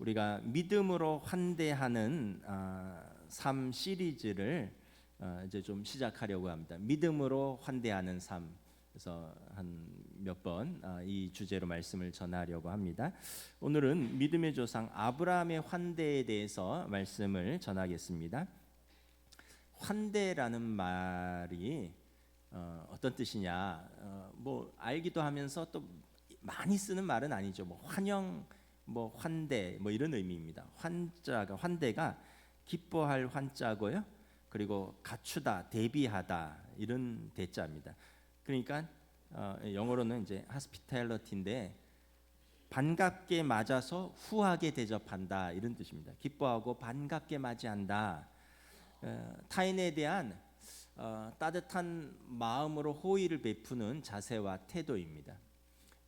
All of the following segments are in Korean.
우리가 믿음으로 환대하는 삶 시리즈를 이제 좀 시작하려고 합니다. 믿음으로 환대하는 삶. 그래서 한 몇 번 이 주제로 말씀을 전하려고 합니다. 오늘은 믿음의 조상 아브라함의 환대에 대해서 말씀을 전하겠습니다. 환대라는 말이 어떤 뜻이냐? 뭐 알기도 하면서 또 많이 쓰는 말은 아니죠. 뭐 환영, 뭐 환대, 뭐 이런 의미입니다. 환대가 기뻐할 환자고요. 그리고 갖추다, 대비하다 이런 대자입니다. 그러니까 영어로는 이제 hospitality인데 반갑게 맞아서 후하게 대접한다 이런 뜻입니다. 기뻐하고 반갑게 맞이한다. 타인에 대한 따뜻한 마음으로 호의를 베푸는 자세와 태도입니다.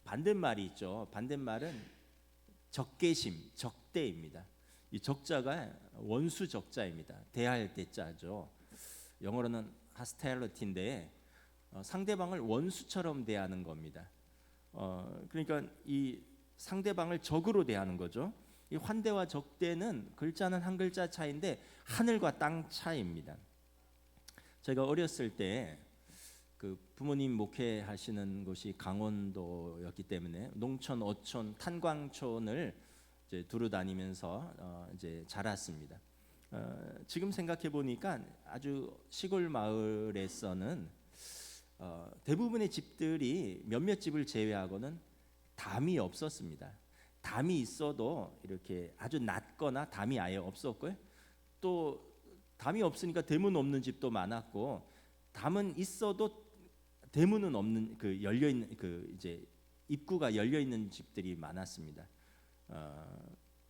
반대말이 있죠. 반대말은 적개심, 적대입니다. 이 적자가 원수 적자입니다. 대할 대자죠. 영어로는 hostility인데 상대방을 원수처럼 대하는 겁니다. 그러니까 이 상대방을 적으로 대하는 거죠. 이 환대와 적대는 글자는 한 글자 차이인데 하늘과 땅 차이입니다. 제가 어렸을 때 그 부모님 목회하시는 곳이 강원도였기 때문에 농촌, 어촌, 탄광촌을 이제 두루 다니면서 이제 자랐습니다. 지금 생각해 보니까 아주 시골 마을에서는 대부분의 집들이 몇몇 집을 제외하고는 담이 없었습니다. 담이 있어도 이렇게 아주 낮거나 담이 아예 없었고요. 또 담이 없으니까 대문 없는 집도 많았고, 담은 있어도 대문은 없는 그 열려 있는 그 이제 입구가 열려 있는 집들이 많았습니다.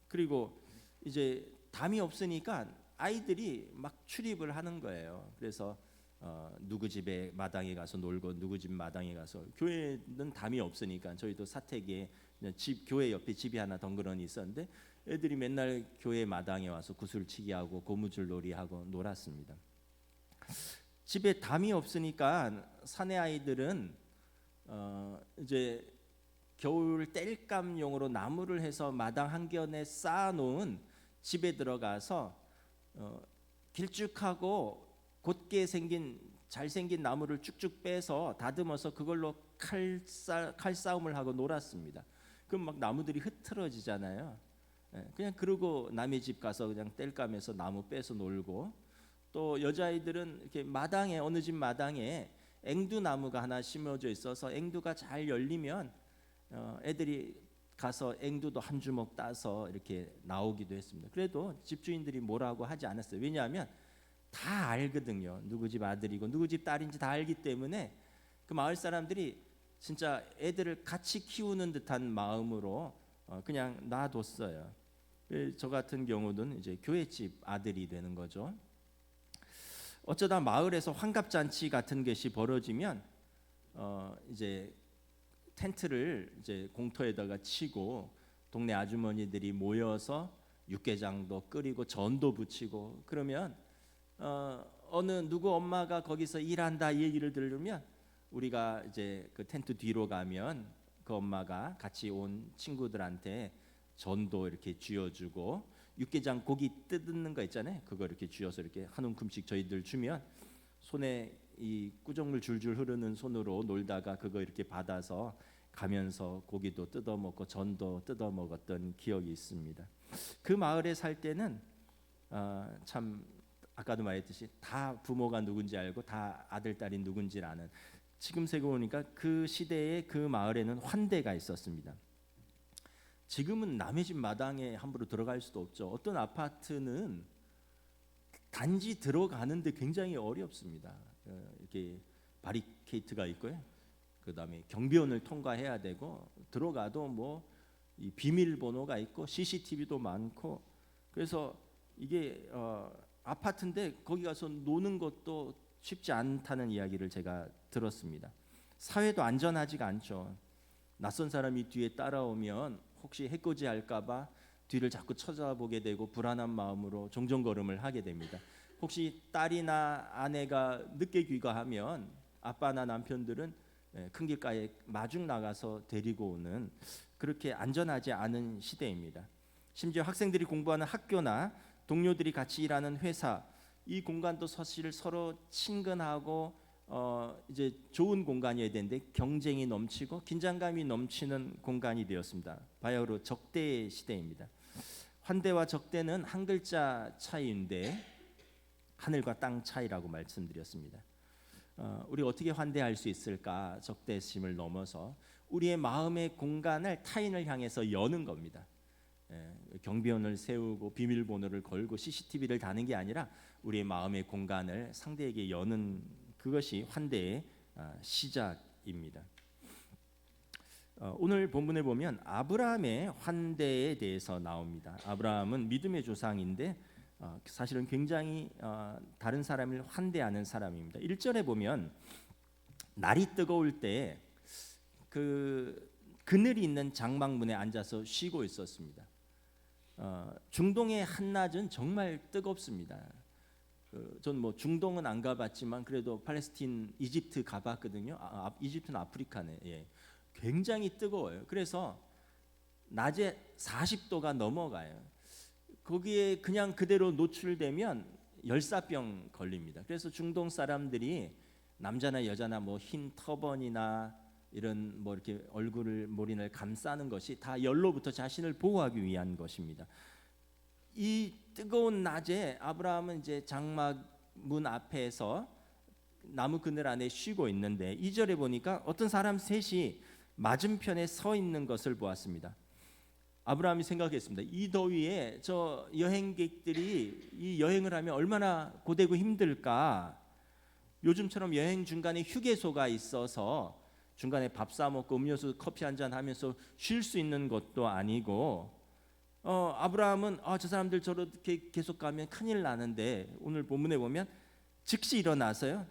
그리고 이제 담이 없으니까 아이들이 막 출입을 하는 거예요. 그래서 누구 집에 마당에 가서 놀고 누구 집 마당에 가서, 교회는 담이 없으니까 저희도 사택에 교회 옆에 집이 하나 덩그러니 있었는데 애들이 맨날 교회 마당에 와서 구슬치기 하고 고무줄 놀이 하고 놀았습니다. 집에 담이 없으니까 사내 아이들은 이제 겨울 땔감용으로 나무를 해서 마당 한켠에 쌓아놓은 집에 들어가서 길쭉하고 곧게 생긴 잘생긴 나무를 쭉쭉 빼서 다듬어서 그걸로 칼싸움을 하고 놀았습니다. 그럼 막 나무들이 흐트러지잖아요. 그냥 그러고 남의 집 가서 그냥 땔감에서 나무 빼서 놀고, 또 여자아이들은 이렇게 마당에, 어느 집 마당에 앵두나무가 하나 심어져 있어서 앵두가 잘 열리면 애들이 가서 앵두도 한 주먹 따서 이렇게 나오기도 했습니다. 그래도 집주인들이 뭐라고 하지 않았어요. 왜냐하면 다 알거든요. 누구 집 아들이고 누구 집 딸인지 다 알기 때문에 그 마을 사람들이 진짜 애들을 같이 키우는 듯한 마음으로 그냥 놔뒀어요. 저 같은 경우는 이제 교회집 아들이 되는 거죠. 어쩌다 마을에서 환갑잔치 같은 것이 벌어지면 이제 텐트를 이제 공터에다가 치고 동네 아주머니들이 모여서 육개장도 끓이고 전도 부치고, 그러면 어느 누구 엄마가 거기서 일한다 이 얘기를 들으면 우리가 이제 그 텐트 뒤로 가면 그 엄마가 같이 온 친구들한테 전도 이렇게 쥐어주고, 육개장 고기 뜯는 거 있잖아요. 그거 이렇게 쥐어서 이렇게 한 움큼씩 저희들 주면 손에 이 꾸정물 줄줄 흐르는 손으로 놀다가 그거 이렇게 받아서 가면서 고기도 뜯어 먹고 전도 뜯어 먹었던 기억이 있습니다. 그 마을에 살 때는 참 아까도 말했듯이 다 부모가 누군지 알고 다 아들 딸이 누군지 아는, 지금 생각해보니까 그 시대에 그 마을에는 환대가 있었습니다. 지금은 남의 집 마당에 함부로 들어갈 수도 없죠. 어떤 아파트는 단지 들어가는데 굉장히 어렵습니다. 이렇게 바리케이트가 있고요. 그다음에 경비원을 통과해야 되고, 들어가도 뭐 이 비밀번호가 있고 CCTV도 많고, 그래서 이게 아파트인데 거기 가서 노는 것도 쉽지 않다는 이야기를 제가 들었습니다. 사회도 안전하지가 않죠. 낯선 사람이 뒤에 따라오면 혹시 해코지 할까봐 뒤를 자꾸 쳐다보게 되고 불안한 마음으로 종종걸음을 하게 됩니다. 혹시 딸이나 아내가 늦게 귀가하면 아빠나 남편들은 큰 길가에 마중 나가서 데리고 오는, 그렇게 안전하지 않은 시대입니다. 심지어 학생들이 공부하는 학교나 동료들이 같이 일하는 회사, 이 공간도 사실 서로 친근하고 이제 좋은 공간이어야 되는데 경쟁이 넘치고 긴장감이 넘치는 공간이 되었습니다. 바야흐로 적대 시대입니다. 환대와 적대는 한 글자 차이인데 하늘과 땅 차이라고 말씀드렸습니다. 우리 어떻게 환대할 수 있을까? 적대심을 넘어서 우리의 마음의 공간을 타인을 향해서 여는 겁니다. 경비원을 세우고 비밀번호를 걸고 CCTV를 다는 게 아니라 우리의 마음의 공간을 상대에게 여는 그것이 환대의 시작입니다. 오늘 본문을 보면 아브라함의 환대에 대해서 나옵니다. 아브라함은 믿음의 조상인데 사실은 굉장히 다른 사람을 환대하는 사람입니다. 1절에 보면 날이 뜨거울 때 그 그늘이 있는 장막문에 앉아서 쉬고 있었습니다. 중동의 한낮은 정말 뜨겁습니다. 전 뭐 중동은 안 가봤지만 그래도 팔레스틴, 이집트 가봤거든요. 이집트는 아프리카네. 예. 굉장히 뜨거워요. 그래서 낮에 40도가 넘어가요. 거기에 그냥 그대로 노출되면 열사병 걸립니다. 그래서 중동 사람들이 남자나 여자나 뭐 흰 터번이나 이런 뭐 이렇게 얼굴을 모린을 감싸는 것이 다 열로부터 자신을 보호하기 위한 것입니다. 이 뜨거운 낮에 아브라함은 이제 장막 문 앞에서 나무 그늘 안에 쉬고 있는데 2절에 보니까 어떤 사람 셋이 맞은편에 서 있는 것을 보았습니다. 아브라함이 생각했습니다. 이 더위에 저 여행객들이 이 여행을 하면 얼마나 고되고 힘들까. 요즘처럼 여행 중간에 휴게소가 있어서 중간에 밥 사 먹고 음료수 커피 한잔 하면서 쉴 수 있는 것도 아니고 아브라함은 저 사람들 저렇게 계속 가면 큰일 나는데 오늘 본문에 보면 즉시 일어나서요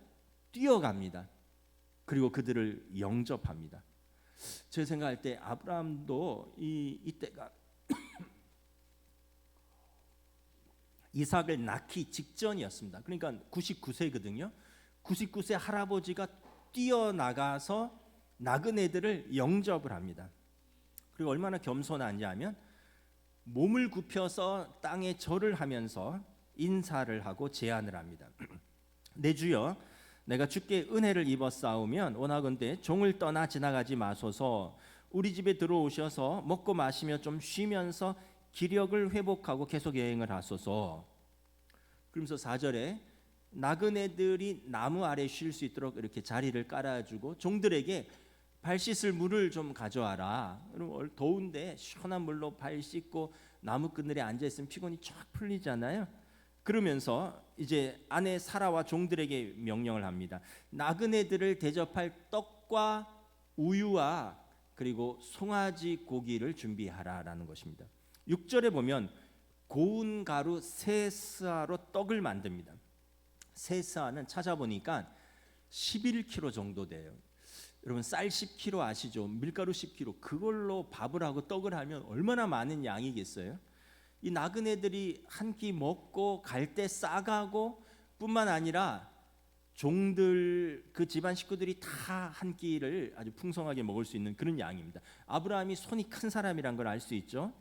뛰어갑니다. 그리고 그들을 영접합니다. 제 생각할 때 아브라함도 이때가 이삭을 낳기 직전이었습니다. 그러니까 99세거든요. 99세 할아버지가 뛰어나가서 나그네들을 영접을 합니다. 그리고 얼마나 겸손한지 하면 몸을 굽혀서 땅에 절을 하면서 인사를 하고 제안을 합니다. 내 주여, 내가 주께 은혜를 입었사오면 원하건대 종을 떠나 지나가지 마소서. 우리 집에 들어오셔서 먹고 마시며 좀 쉬면서 기력을 회복하고 계속 여행을 하소서. 그러면서 4절에 나그네들이 나무 아래 쉴 수 있도록 이렇게 자리를 깔아주고 종들에게 발 씻을 물을 좀 가져와라. 그럼 더운데 시원한 물로 발 씻고 나무 그늘에 앉아 있으면 피곤이 쫙 풀리잖아요. 그러면서 이제 아내 사라와 종들에게 명령을 합니다. 나그네들을 대접할 떡과 우유와 그리고 송아지 고기를 준비하라라는 것입니다. 6절에 보면 고운 가루 세스아로 떡을 만듭니다. 세스아는 찾아보니까 11kg 정도 돼요. 여러분 쌀 10kg 아시죠? 밀가루 10kg 그걸로 밥을 하고 떡을 하면 얼마나 많은 양이겠어요? 이 나그네들이 한 끼 먹고 갈 때 싸가고 뿐만 아니라 종들 그 집안 식구들이 다 한 끼를 아주 풍성하게 먹을 수 있는 그런 양입니다. 아브라함이 손이 큰 사람이란 걸 알 수 있죠.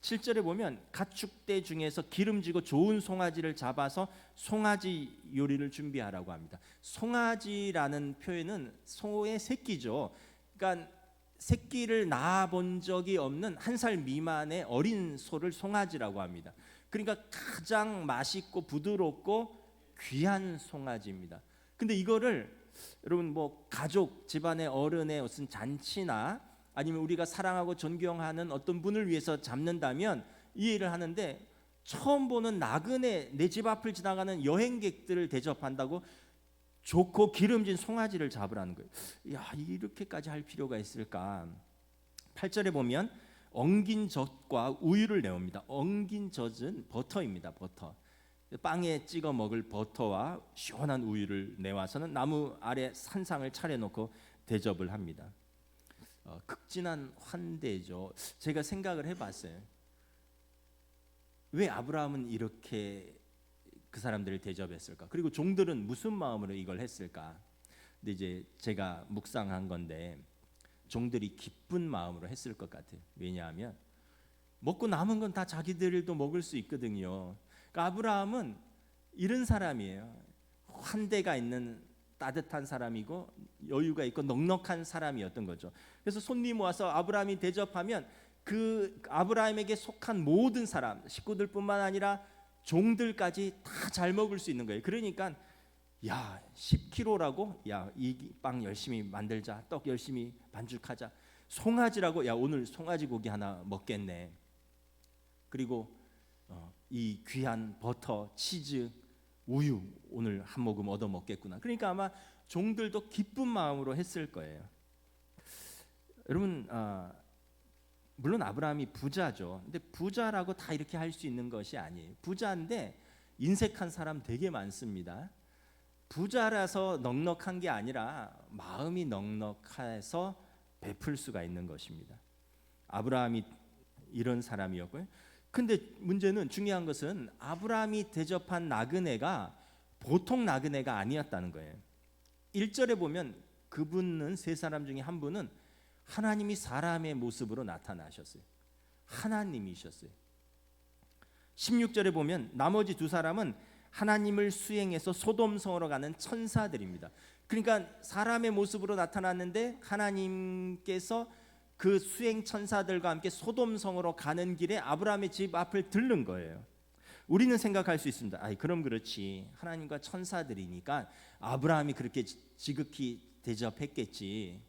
7절에 보면 가축대 중에서 기름지고 좋은 송아지를 잡아서 송아지 요리를 준비하라고 합니다. 송아지라는 표현은 소의 새끼죠. 그러니까 새끼를 낳아본 적이 없는 1살 미만의 어린 소를 송아지라고 합니다. 그러니까 가장 맛있고 부드럽고 귀한 송아지입니다. 근데 이거를 여러분 뭐 가족 집안의 어른의 무슨 잔치나 아니면 우리가 사랑하고 존경하는 어떤 분을 위해서 잡는다면 이해를 하는데 처음 보는 나그네 내 집 앞을 지나가는 여행객들을 대접한다고 좋고 기름진 송아지를 잡으라는 거예요. 야, 이렇게까지 할 필요가 있을까? 8절에 보면 엉긴 젖과 우유를 내옵니다. 엉긴 젖은 버터입니다. 버터. 빵에 찍어 먹을 버터와 시원한 우유를 내와서는 나무 아래 산상을 차려놓고 대접을 합니다. 극진한 환대죠. 제가 생각을 해봤어요. 왜 아브라함은 이렇게 그 사람들을 대접했을까? 그리고 종들은 무슨 마음으로 이걸 했을까? 근데 이제 제가 묵상한 건데 종들이 기쁜 마음으로 했을 것 같아요. 왜냐하면 먹고 남은 건 다 자기들도 먹을 수 있거든요. 그러니까 아브라함은 이런 사람이에요. 환대가 있는 따뜻한 사람이고 여유가 있고 넉넉한 사람이었던 거죠. 그래서 손님 와서 아브라함이 대접하면 그 아브라함에게 속한 모든 사람, 식구들뿐만 아니라 종들까지 다 잘 먹을 수 있는 거예요. 그러니까 야 10kg라고? 야 이 빵 열심히 만들자. 떡 열심히 반죽하자. 송아지라고? 야 오늘 송아지 고기 하나 먹겠네. 그리고 이 귀한 버터, 치즈, 우유 오늘 한 모금 얻어 먹겠구나. 그러니까 아마 종들도 기쁜 마음으로 했을 거예요. 여러분 물론 아브라함이 부자죠. 근데 부자라고 다 이렇게 할 수 있는 것이 아니에요. 부자인데 인색한 사람 되게 많습니다. 부자라서 넉넉한 게 아니라 마음이 넉넉해서 베풀 수가 있는 것입니다. 아브라함이 이런 사람이었고요. 근데 문제는 중요한 것은 아브라함이 대접한 나그네가 보통 나그네가 아니었다는 거예요. 1절에 보면 그분은 세 사람 중에 한 분은 하나님이 사람의 모습으로 나타나셨어요. 하나님이셨어요. 16절에 보면 나머지 두 사람은 하나님을 수행해서 소돔성으로 가는 천사들입니다. 그러니까 사람의 모습으로 나타났는데 하나님께서 그 수행 천사들과 함께 소돔성으로 가는 길에 아브라함의 집 앞을 들른 거예요. 우리는 생각할 수 있습니다. 그럼 그렇지. 하나님과 천사들이니까 아브라함이 그렇게 지극히 대접했겠지.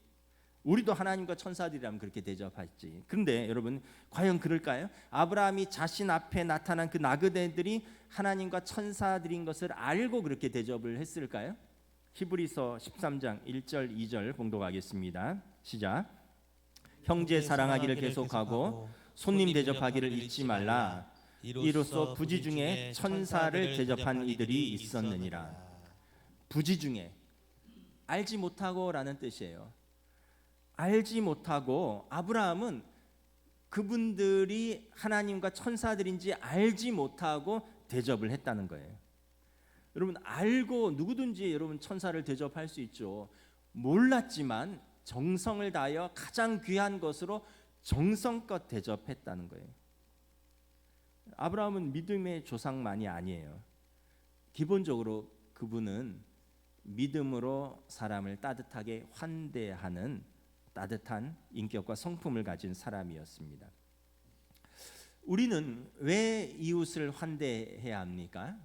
우리도 하나님과 천사들이라면 그렇게 대접했지. 그런데 여러분 과연 그럴까요? 아브라함이 자신 앞에 나타난 그 나그네들이 하나님과 천사들인 것을 알고 그렇게 대접을 했을까요? 히브리서 13장 1절 2절 봉독하겠습니다. 시작. 형제 사랑하기를 계속하고 손님 대접하기를 잊지 말라. 이로써 부지 중에 천사를 대접한 이들이 있었느니라. 부지 중에 알지 못하고라는 뜻이에요. 알지 못하고 아브라함은 그분들이 하나님과 천사들인지 알지 못하고 대접을 했다는 거예요. 여러분 알고 누구든지 여러분 천사를 대접할 수 있죠. 몰랐지만 정성을 다하여 가장 귀한 것으로 정성껏 대접했다는 거예요. 아브라함은 믿음의 조상만이 아니에요. 기본적으로 그분은 믿음으로 사람을 따뜻하게 환대하는 따뜻한 인격과 성품을 가진 사람이었습니다. 우리는 왜 이웃을 환대해야 합니까?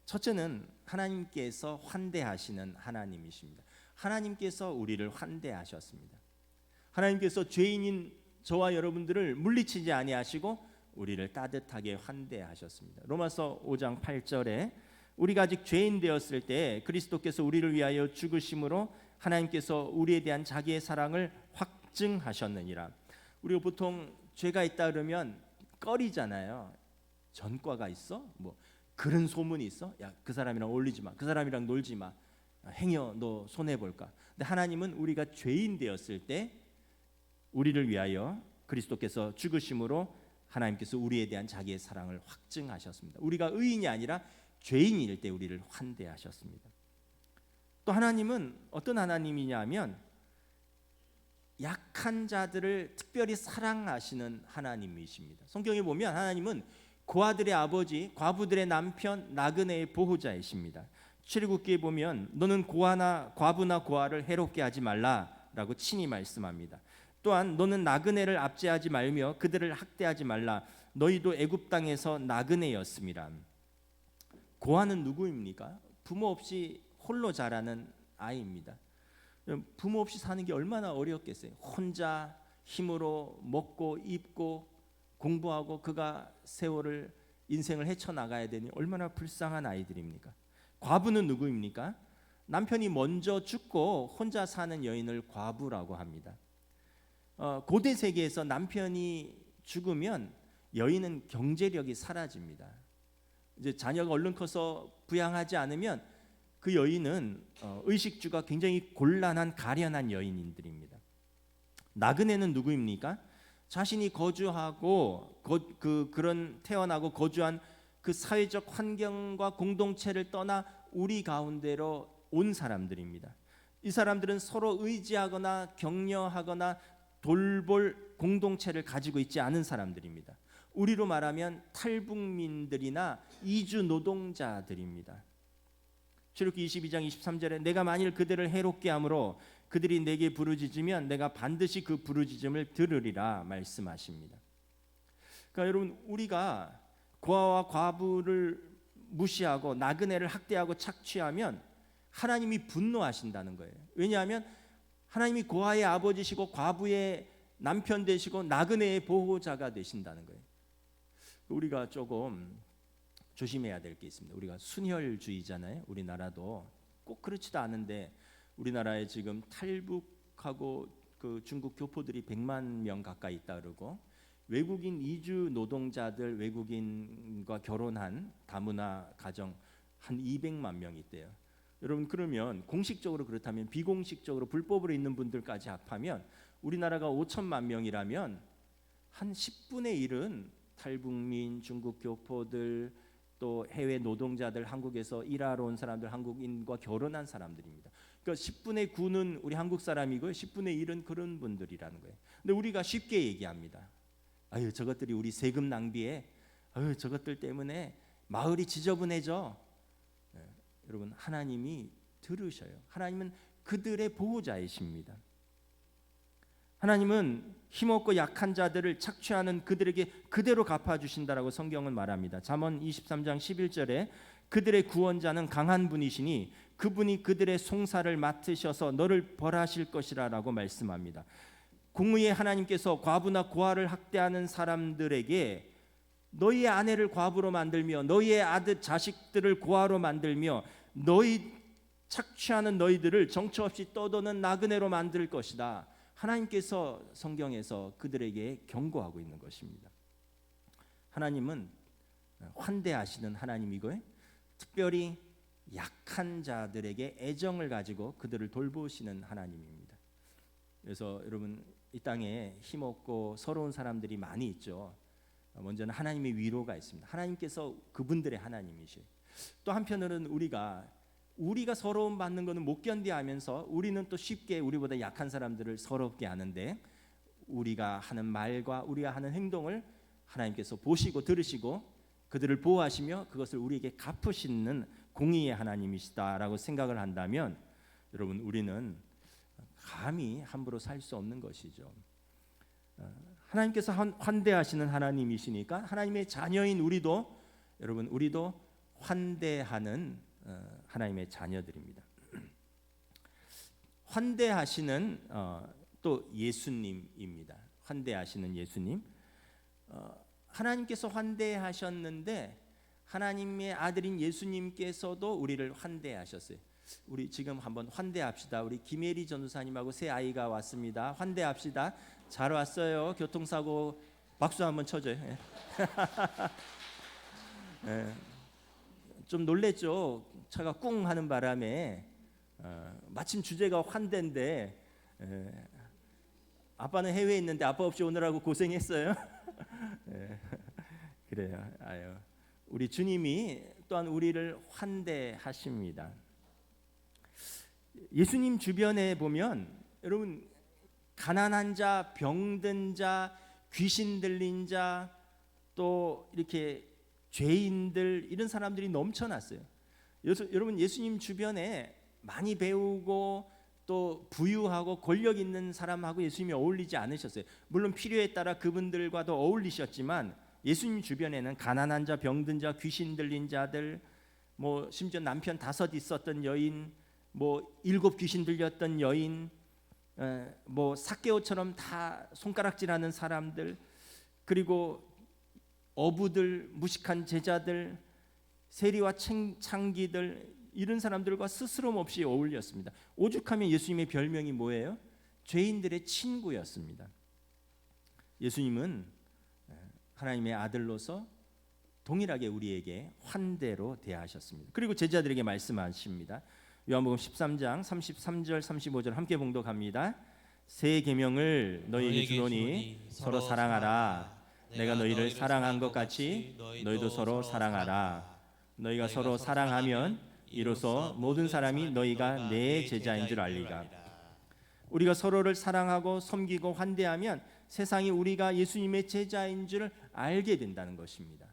첫째는 하나님께서 환대하시는 하나님이십니다. 하나님께서 우리를 환대하셨습니다. 하나님께서 죄인인 저와 여러분들을 물리치지 아니하시고 우리를 따뜻하게 환대하셨습니다. 로마서 5장 8절에 우리가 아직 죄인 되었을 때 그리스도께서 우리를 위하여 죽으심으로 하나님께서 우리에 대한 자기의 사랑을 확증하셨느니라. 우리가 보통 죄가 있다 그러면 꺼리잖아요. 전과가 있어? 뭐 그런 소문이 있어? 야, 그 사람이랑 어울리지 마. 그 사람이랑 놀지 마. 행여 너 손해 볼까? 근데 하나님은 우리가 죄인 되었을 때 우리를 위하여 그리스도께서 죽으심으로 하나님께서 우리에 대한 자기의 사랑을 확증하셨습니다. 우리가 의인이 아니라 죄인일 때 우리를 환대하셨습니다. 또 하나님은 어떤 하나님이냐면 약한 자들을 특별히 사랑하시는 하나님이십니다. 성경에 보면 하나님은 고아들의 아버지, 과부들의 남편, 나그네의 보호자이십니다. 출애굽기에 보면 너는 고아나 과부나 고아를 해롭게 하지 말라라고 친히 말씀합니다. 또한 너는 나그네를 압제하지 말며 그들을 학대하지 말라. 너희도 애굽 땅에서 나그네였음이라. 고아는 누구입니까? 부모 없이 홀로 자라는 아이입니다. 부모 없이 사는 게 얼마나 어렵겠어요. 혼자 힘으로 먹고 입고 공부하고 그가 세월을 인생을 헤쳐나가야 되니 얼마나 불쌍한 아이들입니까? 과부는 누구입니까? 남편이 먼저 죽고 혼자 사는 여인을 과부라고 합니다. 고대 세계에서 남편이 죽으면 여인은 경제력이 사라집니다. 이제 자녀가 얼른 커서 부양하지 않으면 그 여인은 의식주가 굉장히 곤란한 가련한 여인들입니다. 나그네는 누구입니까? 자신이 거주하고 그런 태어나고 거주한 그 사회적 환경과 공동체를 떠나 우리 가운데로 온 사람들입니다. 이 사람들은 서로 의지하거나 격려하거나 돌볼 공동체를 가지고 있지 않은 사람들입니다. 우리로 말하면 탈북민들이나 이주 노동자들입니다. 출애굽기 22장 23절에 내가 만일 그들을 해롭게 함으로 그들이 내게 부르짖으면 내가 반드시 그 부르짖음을 들으리라 말씀하십니다. 그러니까 여러분, 우리가 고아와 과부를 무시하고 나그네를 학대하고 착취하면 하나님이 분노하신다는 거예요. 왜냐하면 하나님이 고아의 아버지시고 과부의 남편 되시고 나그네의 보호자가 되신다는 거예요. 우리가 조금 조심해야 될 게 있습니다. 우리가 순혈주의잖아요. 우리나라도 꼭 그렇지도 않은데 우리나라에 지금 탈북하고 그 중국 교포들이 100만 명 가까이 있다 그러고 외국인 이주 노동자들, 외국인과 결혼한 다문화 가정 한 200만 명이 있대요. 여러분, 그러면 공식적으로 그렇다면 비공식적으로 불법으로 있는 분들까지 합하면 우리나라가 5천만 명이라면 한 10분의 1은 탈북민, 중국 교포들, 또 해외 노동자들, 한국에서 일하러 온 사람들, 한국인과 결혼한 사람들입니다. 그러니까 10분의 9는 우리 한국 사람이고요, 10분의 1은 그런 분들이라는 거예요. 근데 우리가 쉽게 얘기합니다. 아유, 저것들이 우리 세금 낭비해. 아유, 저것들 때문에 마을이 지저분해져. 네, 여러분, 하나님이 들으셔요. 하나님은 그들의 보호자이십니다. 하나님은 힘없고 약한 자들을 착취하는 그들에게 그대로 갚아주신다라고 성경은 말합니다. 잠언 23장 11절에 그들의 구원자는 강한 분이시니 그분이 그들의 송사를 맡으셔서 너를 벌하실 것이라라고 말씀합니다. 공의의 하나님께서 과부나 고아를 학대하는 사람들에게 너희의 아내를 과부로 만들며 너희의 아들 자식들을 고아로 만들며 너희 착취하는 너희들을 정처 없이 떠도는 나그네로 만들 것이다. 하나님께서 성경에서 그들에게 경고하고 있는 것입니다. 하나님은 환대하시는 하나님이고요, 특별히 약한 자들에게 애정을 가지고 그들을 돌보시는 하나님입니다. 그래서 여러분, 이 땅에 힘없고 서러운 사람들이 많이 있죠. 먼저는 하나님의 위로가 있습니다. 하나님께서 그분들의 하나님이시에요. 또 한편으로는 우리가 서러움 받는 것은 못 견디하면서 우리는 또 쉽게 우리보다 약한 사람들을 서럽게 하는데, 우리가 하는 말과 우리가 하는 행동을 하나님께서 보시고 들으시고 그들을 보호하시며 그것을 우리에게 갚으시는 공의의 하나님이시다라고 생각을 한다면, 여러분, 우리는 감히 함부로 살 수 없는 것이죠. 하나님께서 환대하시는 하나님이시니까 하나님의 자녀인 우리도 환대하는 하나님의 자녀들입니다. 환대하시는 또 예수님입니다. 환대하시는 예수님. 하나님께서 환대하셨는데 하나님의 아들인 예수님께서도 우리를 환대하셨어요. 우리 지금 한번 환대합시다. 우리 김예리 전도사님하고 새 아이가 왔습니다. 환대합시다. 잘 왔어요. 교통사고 박수 한번 쳐줘요. 네. 좀 놀랬죠. 차가 꿍 하는 바람에 마침 주제가 환대인데 아빠는 해외에 있는데 아빠 없이 오느라고 고생했어요. 그래요. 아유, 우리 주님이 또한 우리를 환대하십니다. 예수님 주변에 보면 여러분, 가난한 자, 병든 자, 귀신 들린 자, 또 이렇게 죄인들, 이런 사람들이 넘쳐났어요. 여러분, 예수님 주변에 많이 배우고 또 부유하고 권력 있는 사람하고 예수님이 어울리지 않으셨어요. 물론 필요에 따라 그분들과도 어울리셨지만 예수님 주변에는 가난한 자, 병든 자, 귀신 들린 자들, 뭐 심지어 남편 5 있었던 여인, 뭐 7 귀신 들렸던 여인, 뭐 삭개오처럼 다 손가락질하는 사람들, 그리고 어부들, 무식한 제자들, 세리와 창기들, 이런 사람들과 스스럼 없이 어울렸습니다. 오죽하면 예수님의 별명이 뭐예요? 죄인들의 친구였습니다. 예수님은 하나님의 아들로서 동일하게 우리에게 환대로 대하셨습니다. 그리고 제자들에게 말씀하십니다. 요한복음 13장 33절 35절 함께 봉독합니다. 새 계명을 너희에게 주노니 서로 사랑하라. 내가 너희를 사랑한 것 같이 너희도 서로 사랑하라. 너희가 서로 사랑하면 이로써 모든 사람이 너희가 내 제자인 줄 알리라. 우리가 서로를 사랑하고 섬기고 환대하면 세상이 우리가 예수님의 제자인 줄 알게 된다는 것입니다.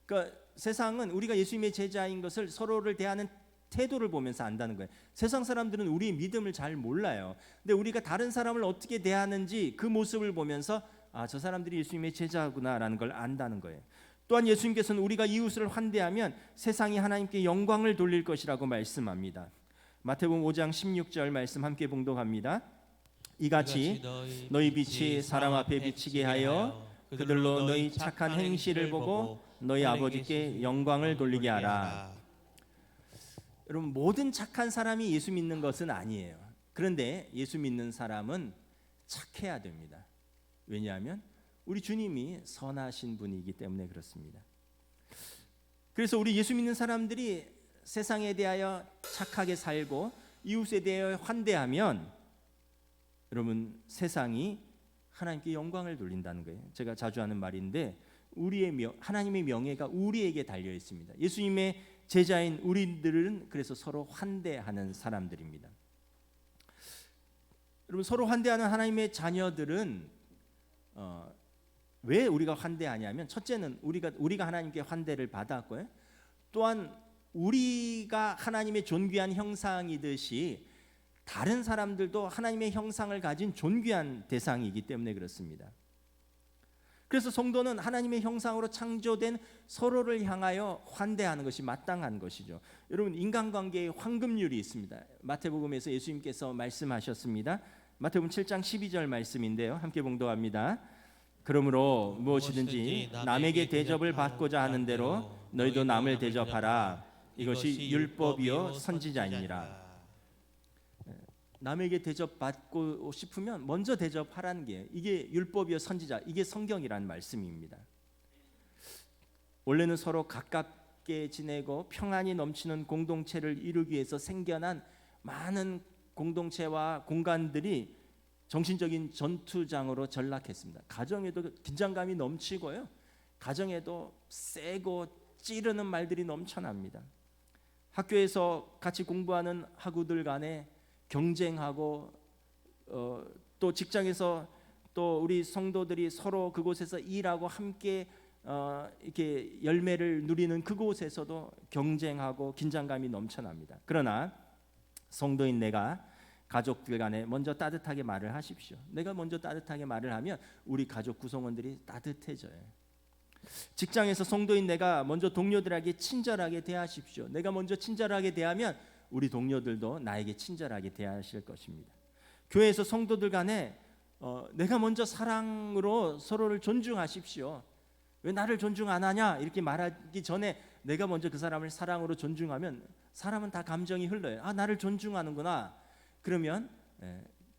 그러니까 세상은 우리가 예수님의 제자인 것을 서로를 대하는 태도를 보면서 안다는 거예요. 세상 사람들은 우리의 믿음을 잘 몰라요. 근데 우리가 다른 사람을 어떻게 대하는지 그 모습을 보면서 저 사람들이 예수님의 제자구나라는 걸 안다는 거예요. 또한 예수님께서는 우리가 이웃을 환대하면 세상이 하나님께 영광을 돌릴 것이라고 말씀합니다. 마태복음 5장 16절 말씀 함께 봉독합니다. 이같이 너희 빛이 사람 앞에 비치게 하여 그들로 너희 착한 행실을 보고 너희 아버지께 영광을 돌리게 하라. 여러분, 모든 착한 사람이 예수 믿는 것은 아니에요. 그런데 예수 믿는 사람은 착해야 됩니다. 왜냐하면 우리 주님이 선하신 분이기 때문에 그렇습니다. 그래서 우리 예수 믿는 사람들이 세상에 대하여 착하게 살고 이웃에 대하여 환대하면 여러분, 세상이 하나님께 영광을 돌린다는 거예요. 제가 자주 하는 말인데 하나님의 명예가 우리에게 달려 있습니다. 예수님의 제자인 우리들은 그래서 서로 환대하는 사람들입니다. 여러분, 서로 환대하는 하나님의 자녀들은 왜 우리가 환대하냐면, 첫째는 우리가 하나님께 환대를 받았고요. 또한 우리가 하나님의 존귀한 형상이듯이 다른 사람들도 하나님의 형상을 가진 존귀한 대상이기 때문에 그렇습니다. 그래서 성도는 하나님의 형상으로 창조된 서로를 향하여 환대하는 것이 마땅한 것이죠. 여러분, 인간관계에 황금률이 있습니다. 마태복음에서 예수님께서 말씀하셨습니다. 마태복음 7장 12절 말씀인데요, 함께 봉독합니다. 그러므로 무엇이든지 남에게 대접을 받고자 하는 대로 너희도 남을 대접하라. 이것이 율법이요 선지자이니라. 남에게 대접받고 싶으면 먼저 대접하라는 게, 이게 율법이요 선지자, 이게 성경이라는 말씀입니다. 원래는 서로 가깝게 지내고 평안이 넘치는 공동체를 이루기 위해서 생겨난 많은 공동체와 공간들이 정신적인 전투장으로 전락했습니다. 가정에도 긴장감이 넘치고요, 가정에도 세고 찌르는 말들이 넘쳐납니다. 학교에서 같이 공부하는 학우들 간에 경쟁하고, 또 직장에서 또 우리 성도들이 서로 그곳에서 일하고 함께 이렇게 열매를 누리는 그곳에서도 경쟁하고 긴장감이 넘쳐납니다. 그러나 성도인 내가 가족들 간에 먼저 따뜻하게 말을 하십시오. 내가 먼저 따뜻하게 말을 하면 우리 가족 구성원들이 따뜻해져요. 직장에서 성도인 내가 먼저 동료들에게 친절하게 대하십시오. 내가 먼저 친절하게 대하면 우리 동료들도 나에게 친절하게 대하실 것입니다. 교회에서 성도들 간에 내가 먼저 사랑으로 서로를 존중하십시오. 왜 나를 존중 안 하냐 이렇게 말하기 전에 내가 먼저 그 사람을 사랑으로 존중하면 사람은 다 감정이 흘러요. 나를 존중하는구나. 그러면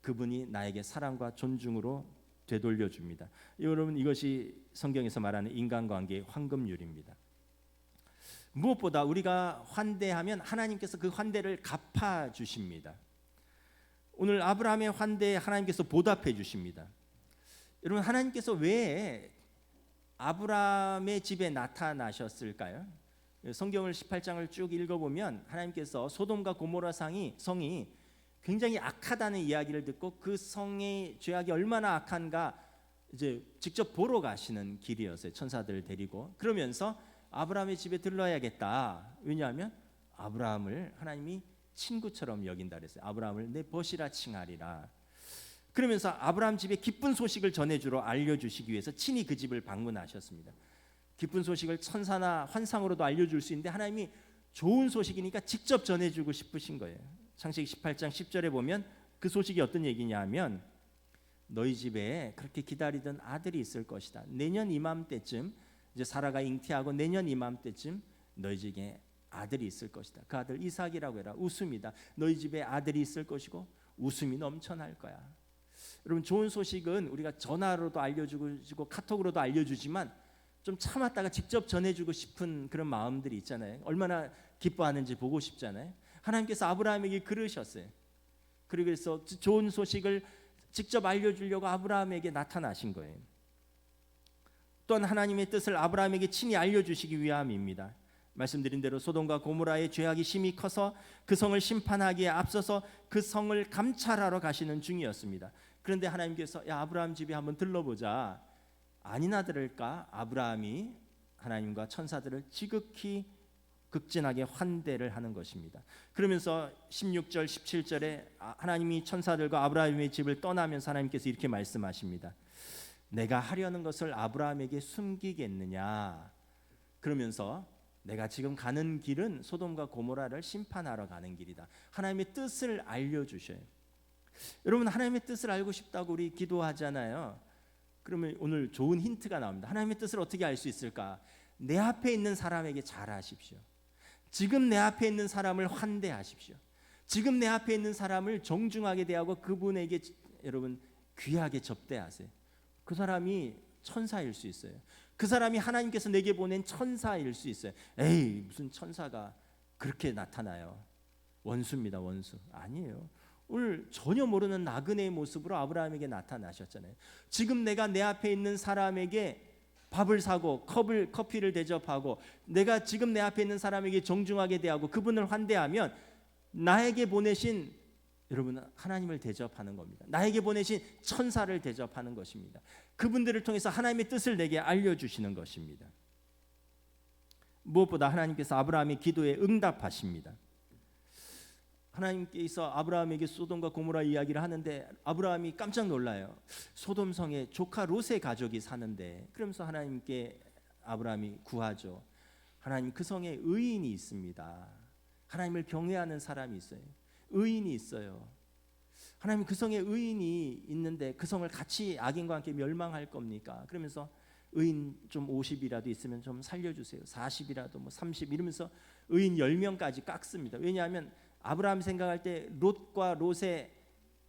그분이 나에게 사랑과 존중으로 되돌려 줍니다. 여러분, 이것이 성경에서 말하는 인간관계의 황금률입니다. 무엇보다 우리가 환대하면 하나님께서 그 환대를 갚아 주십니다. 오늘 아브라함의 환대에 하나님께서 보답해 주십니다. 여러분, 하나님께서 왜 아브라함의 집에 나타나셨을까요? 성경을 18장을 쭉 읽어보면 하나님께서 소돔과 고모라 성이 굉장히 악하다는 이야기를 듣고 그 성의 죄악이 얼마나 악한가 이제 직접 보러 가시는 길이었어요. 천사들을 데리고. 그러면서 아브라함의 집에 들러야겠다. 왜냐하면 아브라함을 하나님이 친구처럼 여긴다 그랬어요. 아브라함을 내 벗이라 칭하리라. 그러면서 아브라함 집에 기쁜 소식을 전해주러 알려주시기 위해서 친히 그 집을 방문하셨습니다. 기쁜 소식을 천사나 환상으로도 알려줄 수 있는데 하나님이 좋은 소식이니까 직접 전해주고 싶으신 거예요. 창세기 18장 10절에 보면 그 소식이 어떤 얘기냐 하면, 너희 집에 그렇게 기다리던 아들이 있을 것이다. 내년 이맘때쯤, 이제 사라가 잉태하고 내년 이맘때쯤 너희 집에 아들이 있을 것이다. 그 아들 이삭이라고 해라. 웃음이다. 너희 집에 아들이 있을 것이고 웃음이 넘쳐날 거야. 여러분, 좋은 소식은 우리가 전화로도 알려주고 카톡으로도 알려주지만 좀 참았다가 직접 전해주고 싶은 그런 마음들이 있잖아요. 얼마나 기뻐하는지 보고 싶잖아요. 하나님께서 아브라함에게 그러셨어요. 그래서 좋은 소식을 직접 알려주려고 아브라함에게 나타나신 거예요. 또한 하나님의 뜻을 아브라함에게 친히 알려주시기 위함입니다. 말씀드린 대로 소돔과 고모라의 죄악이 심히 커서 그 성을 심판하기에 앞서서 그 성을 감찰하러 가시는 중이었습니다. 그런데 하나님께서 야 아브라함 집에 한번 들러보자. 아니나 다를까 아브라함이 하나님과 천사들을 지극히 극진하게 환대를 하는 것입니다. 그러면서 16절 17절에 하나님이 천사들과 아브라함의 집을 떠나면서 하나님께서 이렇게 말씀하십니다. 내가 하려는 것을 아브라함에게 숨기겠느냐. 그러면서 내가 지금 가는 길은 소돔과 고모라를 심판하러 가는 길이다. 하나님의 뜻을 알려주셔요. 여러분 하나님의 뜻을 알고 싶다고 우리 기도하잖아요. 그러면 오늘 좋은 힌트가 나옵니다. 하나님의 뜻을 어떻게 알 수 있을까? 내 앞에 있는 사람에게 잘하십시오. 지금 내 앞에 있는 사람을 환대하십시오. 지금 내 앞에 있는 사람을 정중하게 대하고 그분에게 여러분 귀하게 접대하세요. 그 사람이 천사일 수 있어요. 그 사람이 하나님께서 내게 보낸 천사일 수 있어요. 에이 무슨 천사가 그렇게 나타나요. 원수입니다. 원수. 아니에요. 오늘 전혀 모르는 나그네의 모습으로 아브라함에게 나타나셨잖아요. 지금 내가 내 앞에 있는 사람에게 밥을 사고 커피를 대접하고 내가 지금 내 앞에 있는 사람에게 정중하게 대하고 그분을 환대하면 나에게 보내신 여러분 하나님을 대접하는 겁니다. 나에게 보내신 천사를 대접하는 것입니다. 그분들을 통해서 하나님의 뜻을 내게 알려주시는 것입니다. 무엇보다 하나님께서 아브라함의 기도에 응답하십니다. 하나님께서 아브라함에게 소돔과 고모라 이야기를 하는데 아브라함이 깜짝 놀라요. 소돔 성에 조카 롯의 가족이 사는데 그러면서 하나님께 아브라함이 구하죠. 하나님 그 성에 의인이 있습니다. 하나님을 경외하는 사람이 있어요. 의인이 있어요. 하나님 그 성에 의인이 있는데 그 성을 같이 악인과 함께 멸망할 겁니까? 그러면서 의인 좀 50이라도 있으면 좀 살려주세요. 40이라도 뭐 30 이러면서 의인 10명까지 깎습니다. 왜냐하면 아브라함 생각할 때 롯과 롯의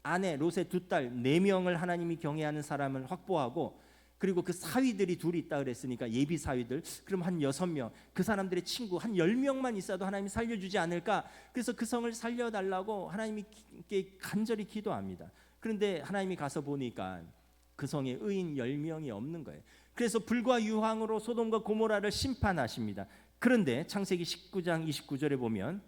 아내 롯의 두 딸 4명을 하나님이 경외하는 사람을 확보하고 그리고 그 사위들이 둘이 있다 그랬으니까 예비 사위들 그럼 한 6명 그 사람들의 친구 한 10명만 있어도 하나님이 살려주지 않을까. 그래서 그 성을 살려달라고 하나님께 간절히 기도합니다. 그런데 하나님이 가서 보니까 그 성에 의인 10명이 없는 거예요. 그래서 불과 유황으로 소돔과 고모라를 심판하십니다. 그런데 창세기 19장 29절에 보면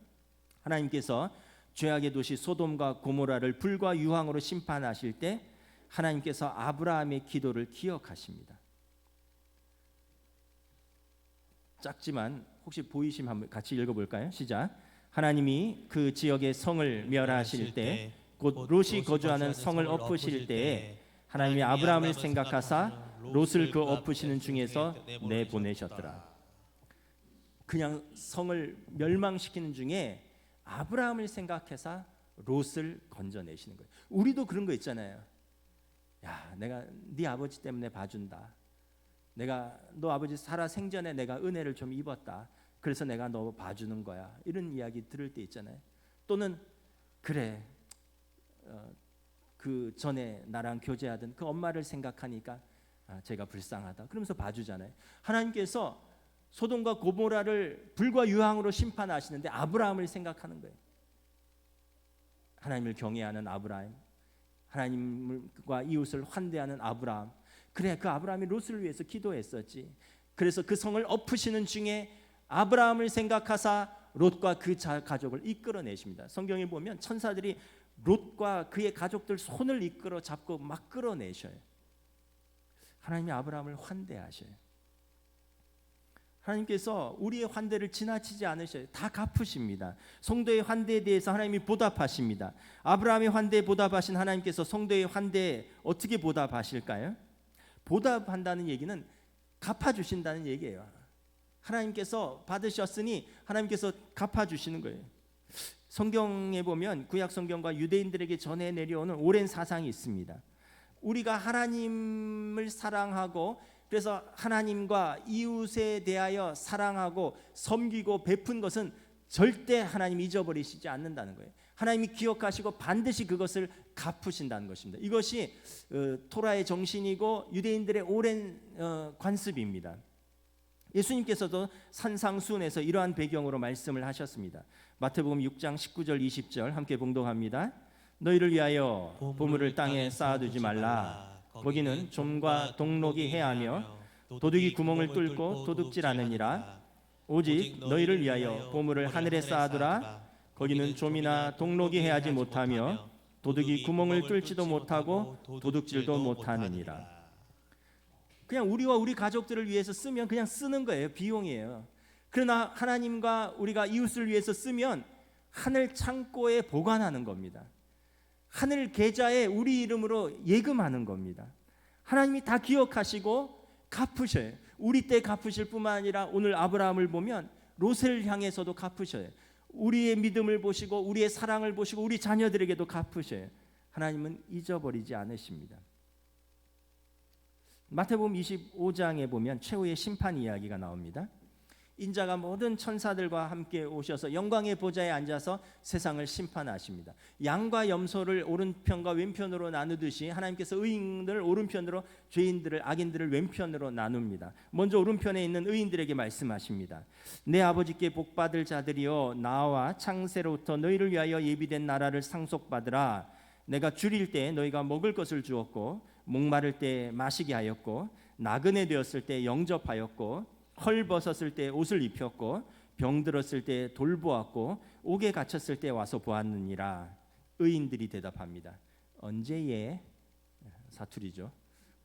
하나님께서 죄악의 도시 소돔과 고모라를 불과 유황으로 심판하실 때 하나님께서 아브라함의 기도를 기억하십니다. 작지만 혹시 보이시면 한번 같이 읽어볼까요? 시작. 하나님이 그 지역의 성을 멸하실 때 곧 롯이 거주하는 성을 엎으실 때에 하나님이 아브라함을 생각하사 롯을 그 엎으시는 중에서 내보내셨더라. 그냥 성을 멸망시키는 중에 아브라함을 생각해서 롯을 건져내시는 거예요. 우리도 그런 거 있잖아요. 야, 내가 네 아버지 때문에 봐준다. 내가 너 아버지 살아 생전에 내가 은혜를 좀 입었다. 그래서 내가 너 봐주는 거야. 이런 이야기 들을 때 있잖아요. 또는 그래, 그 전에 나랑 교제하던 그 엄마를 생각하니까 제가 불쌍하다. 그러면서 봐주잖아요. 하나님께서 소돔과 고모라를 불과 유황으로 심판하시는데 아브라함을 생각하는 거예요. 하나님을 경외하는 아브라함, 하나님과 이웃을 환대하는 아브라함. 그래, 그 아브라함이 롯을 위해서 기도했었지. 그래서 그 성을 엎으시는 중에 아브라함을 생각하사 롯과 그 가족을 이끌어내십니다. 성경에 보면 천사들이 롯과 그의 가족들 손을 이끌어 잡고 막 끌어내셔요. 하나님이 아브라함을 환대하셔요. 하나님께서 우리의 환대를 지나치지 않으셔요. 다 갚으십니다. 성도의 환대에 대해서 하나님이 보답하십니다. 아브라함의 환대에 보답하신 하나님께서 성도의 환대에 어떻게 보답하실까요? 보답한다는 얘기는 갚아주신다는 얘기예요. 하나님께서 받으셨으니 하나님께서 갚아주시는 거예요. 성경에 보면 구약 성경과 유대인들에게 전해 내려오는 오랜 사상이 있습니다. 우리가 하나님을 사랑하고 그래서 하나님과 이웃에 대하여 사랑하고 섬기고 베푼 것은 절대 하나님이 잊어버리시지 않는다는 거예요. 하나님이 기억하시고 반드시 그것을 갚으신다는 것입니다. 이것이 토라의 정신이고 유대인들의 오랜 관습입니다. 예수님께서도 산상수훈에서 이러한 배경으로 말씀을 하셨습니다. 마태복음 6장 19절 20절 함께 봉독합니다. 너희를 위하여 보물을 땅에 쌓아두지 말라. 거기는 좀과 동록이 해하며 도둑이 구멍을 뚫고 도둑질하느니라. 오직 너희를 위하여 보물을 하늘에 쌓아두라. 거기는 좀이나 동록이 해하지 못하며 도둑이 구멍을 뚫지도 못하고 도둑질도 못하느니라. 그냥 우리와 우리 가족들을 위해서 쓰면 그냥 쓰는 거예요. 비용이에요. 그러나 하나님과 우리가 이웃을 위해서 쓰면 하늘 창고에 보관하는 겁니다. 하늘 계좌에 우리 이름으로 예금하는 겁니다. 하나님이 다 기억하시고 갚으셔요. 우리 때 갚으실 뿐만 아니라 오늘 아브라함을 보면 롯을 향해서도 갚으셔요. 우리의 믿음을 보시고 우리의 사랑을 보시고 우리 자녀들에게도 갚으셔요. 하나님은 잊어버리지 않으십니다. 마태복음 25장에 보면 최후의 심판 이야기가 나옵니다. 인자가 모든 천사들과 함께 오셔서 영광의 보좌에 앉아서 세상을 심판하십니다. 양과 염소를 오른편과 왼편으로 나누듯이 하나님께서 의인들을 오른편으로, 죄인들을, 악인들을 왼편으로 나눕니다. 먼저 오른편에 있는 의인들에게 말씀하십니다. 내 아버지께 복받을 자들이여, 나와 창세로부터 너희를 위하여 예비된 나라를 상속받으라. 내가 줄일 때 너희가 먹을 것을 주었고, 목마를 때 마시게 하였고, 나그네 되었을 때 영접하였고, 헐 벗었을 때 옷을 입혔고, 병 들었을 때 돌보았고, 옥에 갇혔을 때 와서 보았느니라. 의인들이 대답합니다. 언제에? 사투리죠.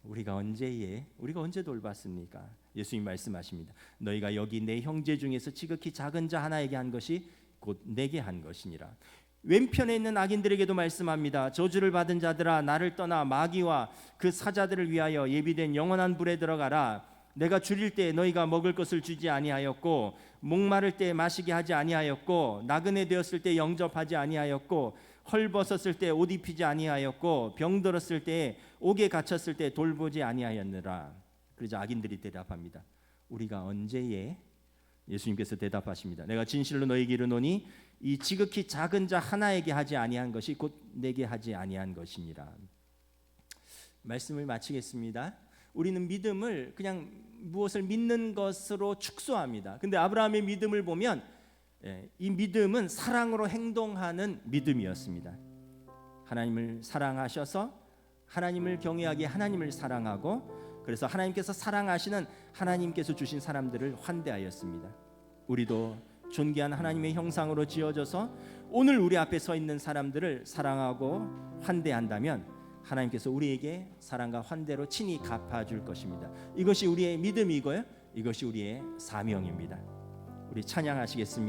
우리가 언제에? 우리가 언제 돌봤습니까? 예수님 말씀하십니다. 너희가 여기 내 형제 중에서 지극히 작은 자 하나에게 한 것이 곧 내게 한 것이니라. 왼편에 있는 악인들에게도 말씀합니다. 저주를 받은 자들아, 나를 떠나 마귀와 그 사자들을 위하여 예비된 영원한 불에 들어가라. 내가 줄일 때 너희가 먹을 것을 주지 아니하였고, 목마를 때 마시게 하지 아니하였고, 나그네 되었을 때 영접하지 아니하였고, 헐 벗었을 때 옷 입히지 아니하였고, 병 들었을 때 옥에 갇혔을 때 돌보지 아니하였느라. 그러자 악인들이 대답합니다. 우리가 언제에? 예수님께서 대답하십니다. 내가 진실로 너희에게 이르노니 이 지극히 작은 자 하나에게 하지 아니한 것이 곧 내게 하지 아니한 것이니라. 말씀을 마치겠습니다. 우리는 믿음을 그냥 무엇을 믿는 것으로 축소합니다. 근데 아브라함의 믿음을 보면 이 믿음은 사랑으로 행동하는 믿음이었습니다. 하나님을 사랑하셔서 하나님을 경외하기에 하나님을 사랑하고, 그래서 하나님께서 사랑하시는 하나님께서 주신 사람들을 환대하였습니다. 우리도 존귀한 하나님의 형상으로 지어져서 오늘 우리 앞에 서 있는 사람들을 사랑하고 환대한다면 하나님께서 우리에게 사랑과 환대로 친히 갚아줄 것입니다. 이것이 우리의 믿음이고요, 이것이 우리의 사명입니다. 우리 찬양하시겠습니다.